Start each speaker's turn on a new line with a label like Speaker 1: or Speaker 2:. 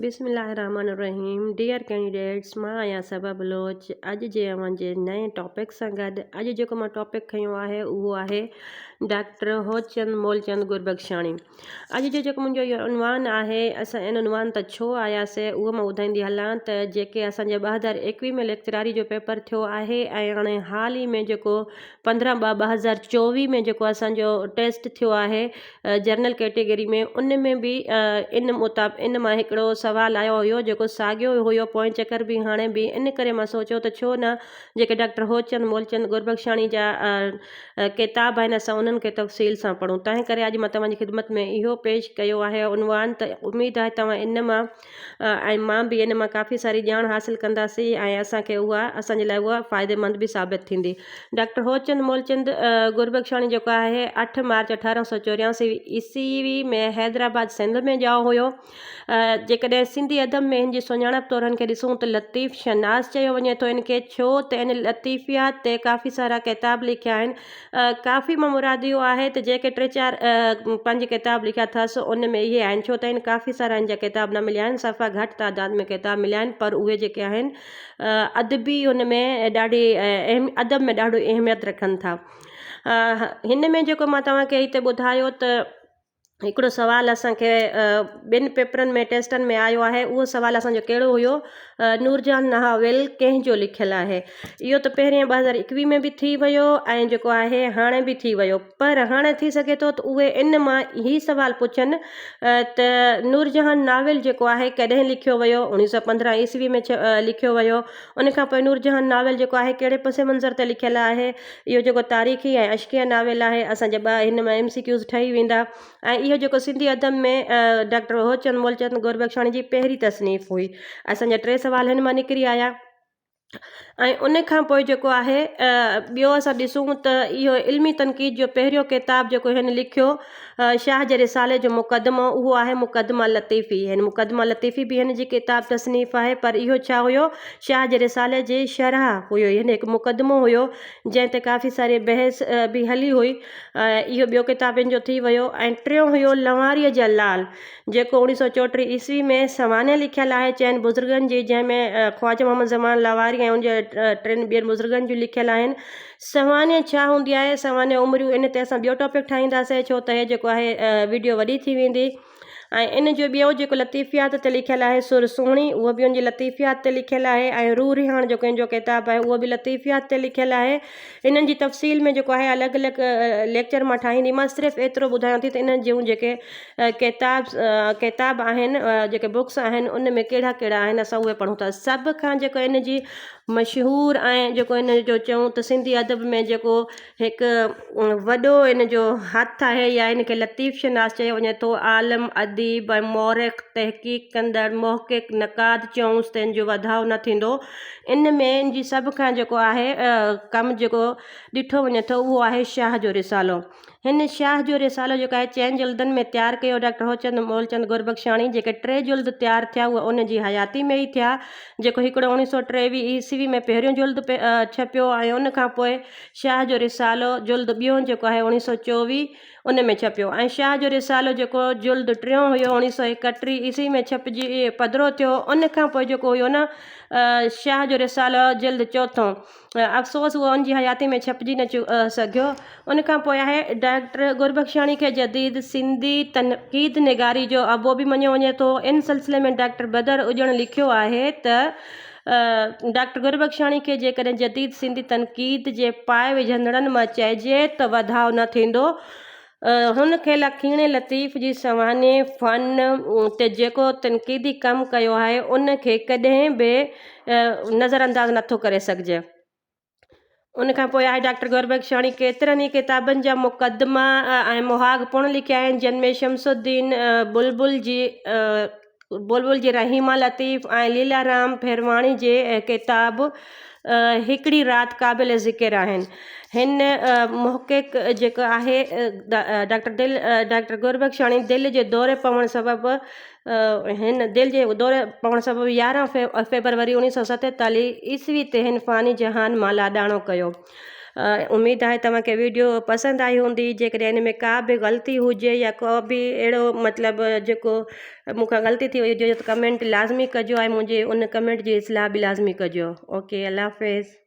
Speaker 1: बिस्मिल्लाहिर्रहमानिर्रहीम dear candidates मां आहियां सबा बलोच अॼु जे अव्हांजे नए टॉपिक सां गॾु अॼु जेको मां टॉपिक खयो आहे उहो आहे डॉक्टर होचंद मोलचंद गुरबख्शाणी। अॼु जो जेको मुंहिंजो इहो उनवान आहे, असां इन उनवान त छो आयासीं उहो मां ॿुधाईंदी हलां त जेके असांजे 2021 में लेक्चरारी जो पेपर थियो आहे ऐं हाणे हाल ई में जेको 15/2/2024 में जेको असांजो टेस्ट थियो आहे जनरल कैटेगरी में, उन में बि इन मां हिकिड़ो सवाल आयो हुयो जेको साॻियो हुयो पोइ चकर बि हाणे बि। इन करे मां सोचियो त छो न जेके डॉक्टर होचंद मोलचंद गुरबख्शाणी जा किताब आहिनि असां उन्हनि खे तफ़सील सां पढ़ूं। तंहिं करे अॼु मां तव्हांजी ख़िदमत में इहो पेश कयो आहे उनवान, त उमेदु आहे तव्हां इन मां ऐं मां बि इन मां काफ़ी सारी ॼाण हासिलु कंदासीं ऐं असांखे असांजे लाइ उहा फ़ाइदेमंद बि साबित थींदी। डॉक्टर होचंद मोलचंद गुरबख्शाणी जेको आहे 8 मार्च 1884 ईस्वी में हैदराबाद सिंध में ॼाओ हुयो। जेकॾहिं सिंधी अदब में हिन जी सुञाणप तौर हिन खे ॾिसूं त लतीफ़ शनास चयो वञे थो इनखे, छो त इन लतीफ़ियात ते काफ़ी सारा किताब लिखिया आहिनि। काफ़ी मां मुराद इहो आहे त जेके 3-4-5 किताब लिखिया अथसि उन में इहे आहिनि, छो त इन काफ़ी सारा इन जा किताब न मिलिया आहिनि, सफ़ा घटि तादाद में किताब मिलिया आहिनि, पर उहे जेके आहिनि अदबी हुन में ॾाढी अदब में ॾाढो अहमियत रखनि था। हिन में जेको मां तव्हांखे हिते ॿुधायो त हिकिड़ो सुवालु असांखे 2 पेपरनि में टेस्टनि में आयो आहे। उहो सुवालु असांजो कहिड़ो हुयो, नूरजहान नहाविल कंहिंजो लिखियलु आहे। इहो त पहिरें 2021 में बि थी वियो ऐं जेको आहे हाणे बि थी वियो, पर हाणे थी सघे थो त उहे इन मां ई सुवालु पुछनि त नूरजहान नाविल जेको आहे कॾहिं लिखियो वियो। 1915 ईस्वी में लिखियो वियो। उनखां पोइ नूरजहान नाविल जेको आहे कहिड़े पसे मंज़र ते लिखियलु आहे। इहो जेको तारीख़ी ऐं अश्किया नाविल आहे, असांजा हिन मां MCQs ठही वेंदा। ऐं इहो जेको सिंधी अदब में डॉक्टर होचंद मोलचंद गुरबख्शाणी जी पहिरीं तसनीफ़ हुई। असांजा 3 सुवाल हिन मां निकिरी आया। ऐं उन खां पोइ जेको आहे ॿियो असां ॾिसूं त इहो इल्मी तनक़ीद जो पहिरियों किताब जेको हिन लिखियो शाह जे रिसाले जो मुक़दमो, उहो आहे मुक़दमा लतीफ़ी। हिन मुक़दमा लतीफ़ी बि हिन जी किताब तसनीफ़ आहे, पर इहो छा हुयो, शाह जे रिसाले जे शरह हुयो। हिन हिकु मुक़दमो हुयो जंहिं ते काफ़ी सारी बहस बि हली हुई। इहो ॿियो किताब हिन जो थी वियो। ऐं टियों हुयो लवारीअ जा लाल, जेको 1934 ईस्वी में सवाने लिखियलु आहे चइनि बुज़ुर्गनि जी, जंहिंमें ख्वाजा मोहम्मद ज़मान लावारी ऐं उनजे 3 ॿियनि बुज़ुर्गनि जूं लिखियलु आहिनि। सवाने छा हूंदी आहे, सवाने उमिरियूं, इन ते असां ॿियो टॉपिक ठाहींदासीं, छो त हे जेको आहे वीडियो वॾी थी वेंदी। ऐं इन जो ॿियो जेको लतीफ़ियात ते लिखियलु आहे सुर सुहिणी, उहो बि उनजी लतीफ़ियात ते लिखियलु आहे। ऐं रूह रिहाण जेको इन जो किताबु आहे उहो बि लतीफ़ियात ते लिखियलु आहे। इन्हनि जी तफ़सील में जेको आहे अलॻि अलॻि लेक्चर मां ठाहींदीमांसि। सिर्फ़ु एतिरो ॿुधायां थी त इन्हनि जूं जेके किताब आहिनि, जेके बुक्स आहिनि, उन में कहिड़ा कहिड़ा आहिनि असां उहे पढ़ूं था। सभ खां जेको इन जी मशहूरु ऐं जेको इन जो चऊं त सिंधी अदब में जेको हिकु वॾो इन जो हथु आहे या इन खे लतीफ़ शनास चयो वञे थो, आलम अदीब ऐं मौरिख़ तहक़ीक़ कंदड़ मुहक़िक़ नक़ाद चयूंसि त इन जो वधाउ न थींदो। इन में इन जी सभ खां जेको आहे कमु जेको ॾिठो वञे थो उहो आहे शाह जो रिसालो। हिन शाह जो रिसालो जेको आहे 4 जुल्दनि में तयारु कयो डॉक्टर होचंद मोलचंद गुरबख्शाणी। जेके 3 जुल्द तयारु थिया उहे उन जी हयाती में ई थिया। जेको हिकिड़ो 1923 ईस्वी में पहिरियों जुल्द छपियो ऐं उन खां पोइ शाह जो रिसालो जुल्द ॿियों जेको आहे 1924 उन में छपियो। ऐं शाह जो रिसालो जेको जुल्द 3 हुयो 1931 ईस्वी में छपिजी पधिरो थियो। उन खां पोइ जेको हुयो न शाह जो रिसालो जुल्द 4, अफ़सोस उहो उनजी हयाती में छपिजी न सघियो। उन खां पोइ आहे डॉक्टर गुरबख्शाणी खे जदीद सिंधी तनक़ीद निगारी जो अबो बि मञियो वञे थो। इन सिलसिले में डॉक्टर बदर उजण लिखियो आहे त डॉक्टर गुरबख्शाणी खे जेकॾहिं जदीद सिंधी तनक़ीद जे पाए विझंदड़नि मां चइजे त वधाउ न थींदो। हुन खे लखीणे लतीफ़ जी सवाने फ़न ते जेको तनक़ीदी कमु कयो आहे उन खे कॾहिं बि नज़रअंदाज़ नथो करे सघिजे। उन खां पोइ आहे डॉक्टर गुरबख्शाणी केतिरनि ई किताबनि जा मुक़दमा ऐं मुहाग पुण लिखिया आहिनि, जिन में शमसुद्दीन बुलबुल जी रहीमा लतीफ़ ऐं लीलाराम फिरवाणी जे किताब हिकिड़ी राति क़ाबिल ज़िकिर आहिनि। हिन मुहक़िक़ जेको आहे डॉक्टर गुरबख्शाणी दिलि जे दौरे पवण सबबु हिन दिलि जे दौरे पवण सबबु 11 फरवरी 1947 ईस्वी ते हिन फ़ानी जहान मां लाॾाणो कयो। उमेद आहे तव्हांखे वीडियो पसंदि आई हूंदी। जेकॾहिं हिन में का बि ग़लती हुजे या को बि अहिड़ो मतिलबु जेको मूंखां ग़लती थी वई हुजे त कमेंट लाज़मी कजो ऐं मुंहिंजे उन कमेंट जी इस्लाह बि लाज़मी कजो। ओके, अल्लाह हाफ़िज़।